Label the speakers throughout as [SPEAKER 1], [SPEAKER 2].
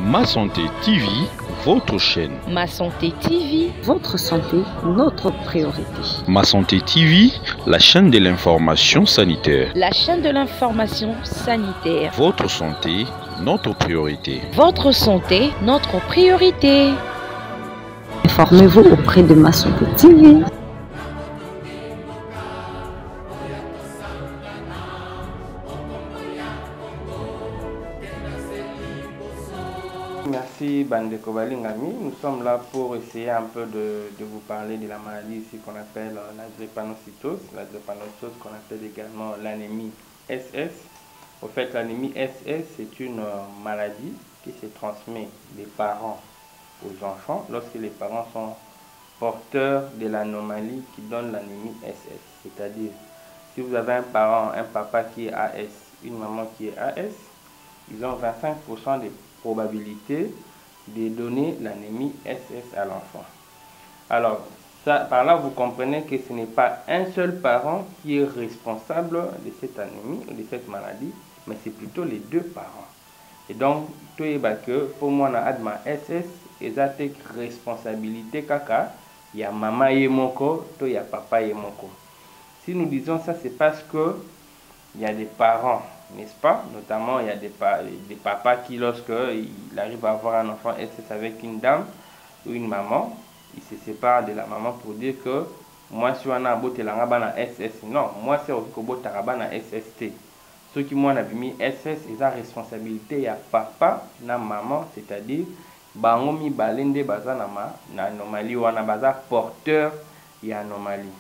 [SPEAKER 1] Ma Santé TV, votre chaîne.
[SPEAKER 2] Ma Santé TV,
[SPEAKER 3] votre santé, notre priorité.
[SPEAKER 1] Ma Santé TV, la chaîne de l'information sanitaire.
[SPEAKER 2] la chaîne de l'information sanitaire.
[SPEAKER 1] Votre santé, notre priorité.
[SPEAKER 2] Votre santé, notre priorité.
[SPEAKER 3] Informez-vous auprès de Ma Santé TV.
[SPEAKER 4] Merci Bandeko Balingami. Nous sommes là pour essayer un peu de vous parler de la maladie ici qu'on appelle la drépanocytose. La drépanocytose qu'on appelle également l'anémie SS. Au fait, l'anémie SS, c'est une maladie qui se transmet des parents aux enfants lorsque les parents sont porteurs de l'anomalie qui donne l'anémie SS. C'est-à-dire, si vous avez un parent, un papa qui est AS, une maman qui est AS, ils ont 25% de probabilité de donner l'anémie SS à l'enfant. Alors, par là, vous comprenez que ce n'est pas un seul parent qui est responsable de cette anémie ou de cette maladie, mais c'est plutôt les deux parents. Et donc, tout est que pour moi, na adma SS, ils ont responsabilité kaka, il y a maman et moko, il y a papa et moko. Si nous disons ça, c'est parce que il y a des parents, n'est-ce pas? Notamment, il y a des papas qui, lorsqu'il arrive à avoir un enfant SS avec une dame ou une maman, il se sépare de la maman pour dire que moi, si on a un SS, non, moi, c'est aussi un SST. Ceux qui m'ont mis SS, ils ont responsabilité, il y a papa, na maman, c'est-à-dire, bangomi balende baza na anomalie ou na baza porteur, il y a anomalie.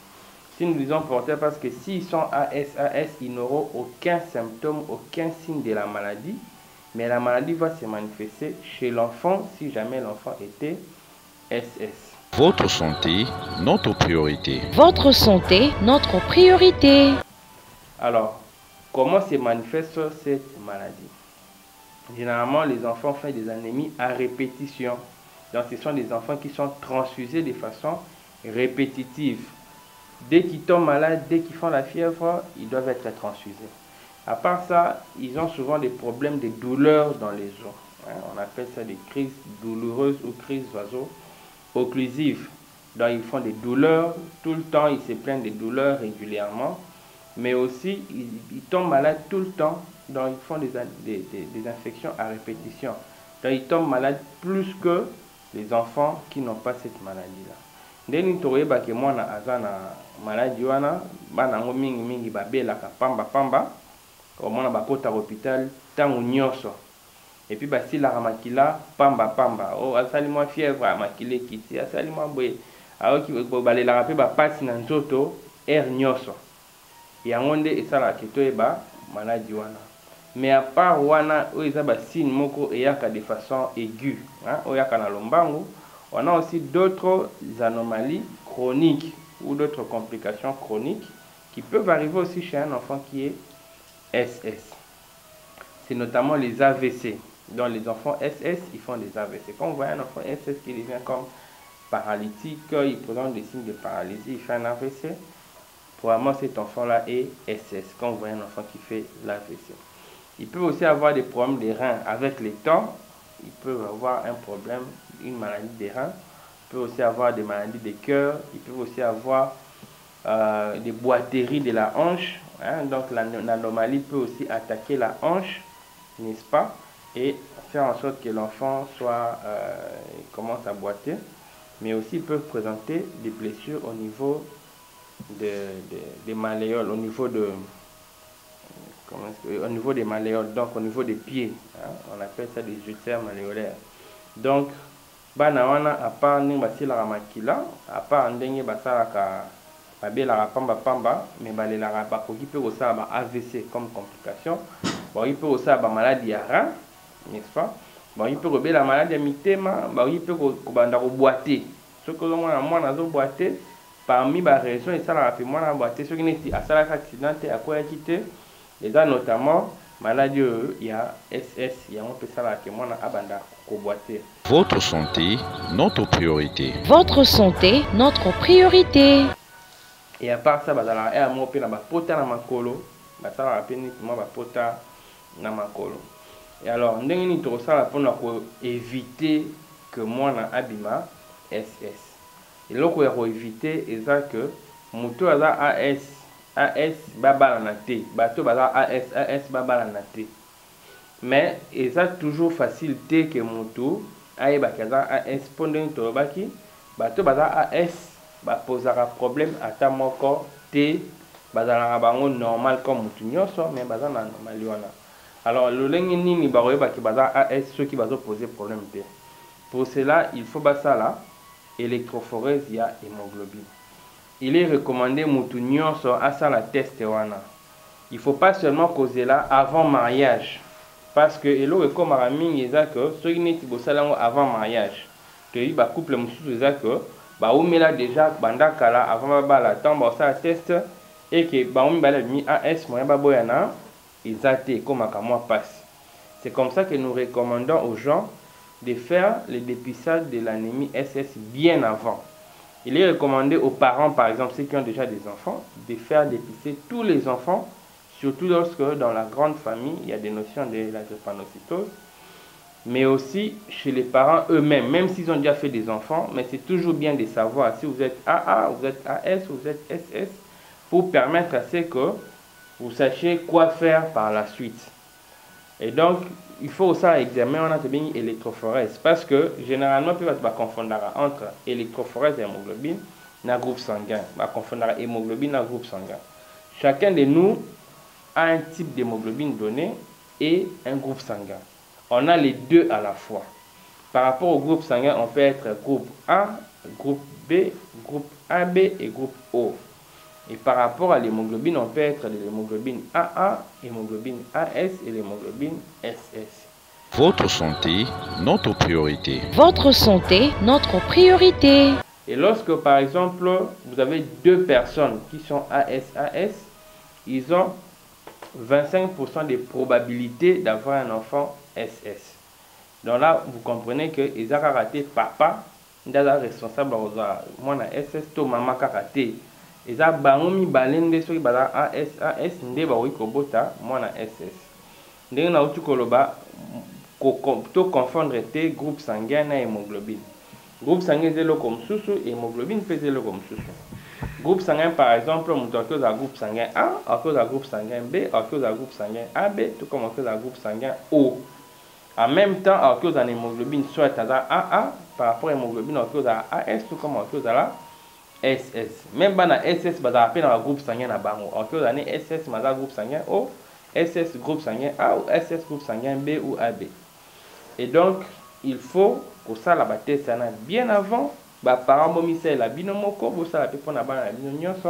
[SPEAKER 4] Si nous disons porteurs, parce que s'ils sont AS, ils n'auront aucun symptôme, aucun signe de la maladie, mais la maladie va se manifester chez l'enfant si jamais l'enfant était SS.
[SPEAKER 1] Votre santé, notre priorité.
[SPEAKER 2] Votre santé, notre priorité.
[SPEAKER 4] Alors, comment se manifeste cette maladie? Généralement, les enfants font des anémies à répétition. Donc, ce sont des enfants qui sont transfusés de façon répétitive. Dès qu'ils tombent malades, dès qu'ils font la fièvre, ils doivent être transfusés. À part ça, ils ont souvent des problèmes de douleurs dans les os. On appelle ça des crises douloureuses ou crises vaso-occlusives. Donc ils font des douleurs tout le temps, ils se plaignent des douleurs régulièrement. Mais aussi, ils tombent malades tout le temps. Donc ils font des infections à répétition. Donc ils tombent malades plus que les enfants qui n'ont pas cette maladie-là. Ndeni toyeba ke mwana aza na maladie wana bana ngo mingi babelaka pamba omona bakota hôpital tango nyonso et puis basilaka makila pamba o asali mwa fièvre makile kiti asali mwa boye aoki balelaka mpe bapasi na nzoto air nyonso yango nde esalaka ke toyeba maladie wana. Mais à part wana oyo eza basigne moko eyaka de façon aiguë oyaka na lombango. On a aussi d'autres anomalies chroniques ou d'autres complications chroniques qui peuvent arriver aussi chez un enfant qui est SS. C'est notamment les AVC. Donc les enfants SS, ils font des AVC. Quand on voit un enfant SS qui devient comme paralytique, il présente des signes de paralysie, il fait un AVC, probablement cet enfant-là est SS. Quand on voit un enfant qui fait l'AVC. Il peut aussi avoir des problèmes de reins avec le temps. Il peut avoir un problème, une maladie des reins. Il peut aussi avoir des maladies des cœurs. Il peut aussi avoir des boiteries de la hanche. Donc l'anomalie peut aussi attaquer la hanche, n'est-ce pas? Et faire en sorte que l'enfant commence à boiter. Mais aussi il peut présenter des blessures au niveau des malléoles, au niveau des malléoles, donc au niveau des pieds, on appelle ça des ulcères malléolaires. Donc, bana wana à part ndenge basilaka makila, à part ndenge basalaka babelaka pamba, mais balelaka bakoki mpe kosala ba AVC comme complication, bakoki mpe kosala ba maladie ya rein, n'est-ce pas? Bakoki mpe kobela maladie ya mitema, bakoki mpe kobanda koboite. Soki ozomona mwana azoboite, parmi ba raison esalaka mpe mwana aboite, soki neti asalaka accident te akweyaki te. Et là, notamment, maladie, il y a SS, il y a un peu ça là que moi, abanda koboiter.
[SPEAKER 1] Votre santé, notre priorité.
[SPEAKER 2] Votre santé, notre priorité.
[SPEAKER 4] Et à part ça, il y a un pota na makolo, ça la peine moi pota na makolo. Et alors, ndenge ni tosala pour éviter que moi na abima SS. Et là, on va éviter que moto aza AS babala na te, bato baza AS babala na te. Mais c'est toujours facile que moto aye bakaza AS pendant tolobaki bato baza AS ba posera problème ata moko te bazala bango normal comme moto nyonso mais baza na normal wana. Alors le lenge nini ba royeba ki baza AS ceux qui bazo poser problème te. Pour cela, il faut basala électrophorèse ya hémoglobine. Il est recommandé moto nyonso asa la test wana. Il faut pas seulement causer là avant mariage. Parce que elo eko marami eza que ceux qui neti bosalango avant mariage. To yi ba couple mususu eza que ba umela déjà banda kala avant ba la temps ba sa test et que ba umi ba la mi AS moyen ba boyana ezate comme akamwa passe. C'est comme ça que nous recommandons aux gens de faire le dépistage de l'anémie SS bien avant. Il est recommandé aux parents, par exemple, ceux qui ont déjà des enfants, de faire dépister tous les enfants, surtout lorsque dans la grande famille, il y a des notions de la drépanocytose, mais aussi chez les parents eux-mêmes, même s'ils ont déjà fait des enfants, mais c'est toujours bien de savoir si vous êtes AA, vous êtes AS, vous êtes SS, pour permettre à ce que vous sachiez quoi faire par la suite. Et donc, il faut aussi examiner on a bien électrophorèse parce que généralement on peut pas confondre entre électrophorèse et hémoglobine na groupe sanguin, va confondre hémoglobine na groupe sanguin. Chacun de nous a un type d'hémoglobine donné et un groupe sanguin. On a les deux à la fois. Par rapport au groupe sanguin, on peut être groupe A, groupe B, groupe AB et groupe O. Et par rapport à l'hémoglobine, on peut être l'hémoglobine AA, l'hémoglobine AS et l'hémoglobine SS.
[SPEAKER 1] Votre santé, notre priorité.
[SPEAKER 2] Votre santé, notre priorité.
[SPEAKER 4] Et lorsque, par exemple, vous avez deux personnes qui sont AS, ils ont 25% de probabilité d'avoir un enfant SS. Donc là, vous comprenez que ils ont raté papa, ils sont responsables de moi SS, to maman karaté. Eza bango mibalende soki baza AS nde bakoki kobota mwana SS. Ndenge nauti koloba to confondre te groupe sanguin na hémoglobine. Groupe sanguin eza eloko mosusu, hémoglobine mpe eza eloko mosusu. Groupe sanguin par exemple, moto akoki kozala groupe sanguin A, akoki kozala groupe sanguin B, akoki kozala groupe sanguin AB, tout comme akoki kozala groupe sanguin O. En même temps, akoki kozala hémoglobine soit aza AA par rapport à hémoglobine akoki kozala AS, tout comme akoki kozala SS. Même bana SS baza appelé dans le groupe sanguin na bango. En quelle année SS baza groupe sanguin O, SS groupe sanguin A ou SS groupe sanguin B ou AB. Et donc il faut que ça la bataille ça bien avant ba parents momisé la binomoko bo ça la pe pona bana bino nyonso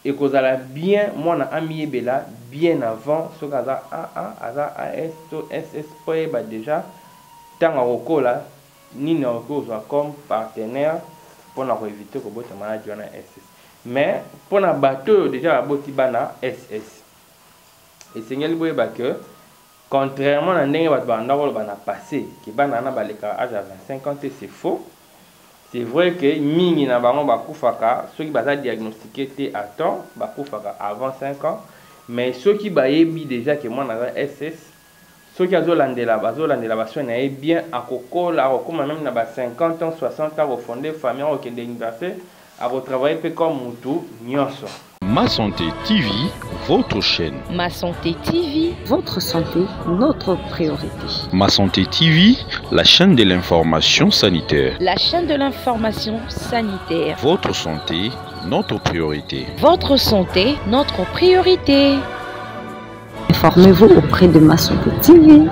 [SPEAKER 4] et que ça la bien moi na ami bela bien avant ce kaza AA aza AS to SS po ba déjà tant à rokola ni na rokola comme partenaire pour éviter que votre maladie wana SS. Mais pour na bateau déjà aboti bana SS. Et seigneur boyeba que contrairement à ndenge bato banda ko bana passé ki bana na baleka âge à 25 ans c'est faux. C'est vrai que mingi na bango bakufaka ceux qui baza diagnostiqué te à temps bakufaka avant 5 ans, mais ceux qui bayebi déjà que moi na SS ceux qui ont landela baso na bien akokola akokoma même na ba 50 ans 60 ans refonder famille au kende université à retravailler peu comme mutu nyonso.
[SPEAKER 1] Ma Santé TV, votre chaîne.
[SPEAKER 2] Ma Santé TV,
[SPEAKER 3] Votre santé, notre priorité.
[SPEAKER 1] Ma Santé TV, la chaîne de l'information sanitaire.
[SPEAKER 2] la chaîne de l'information sanitaire.
[SPEAKER 1] Votre santé, notre priorité.
[SPEAKER 2] Votre santé, notre priorité.
[SPEAKER 3] Informez-vous auprès de Ma Santé TV.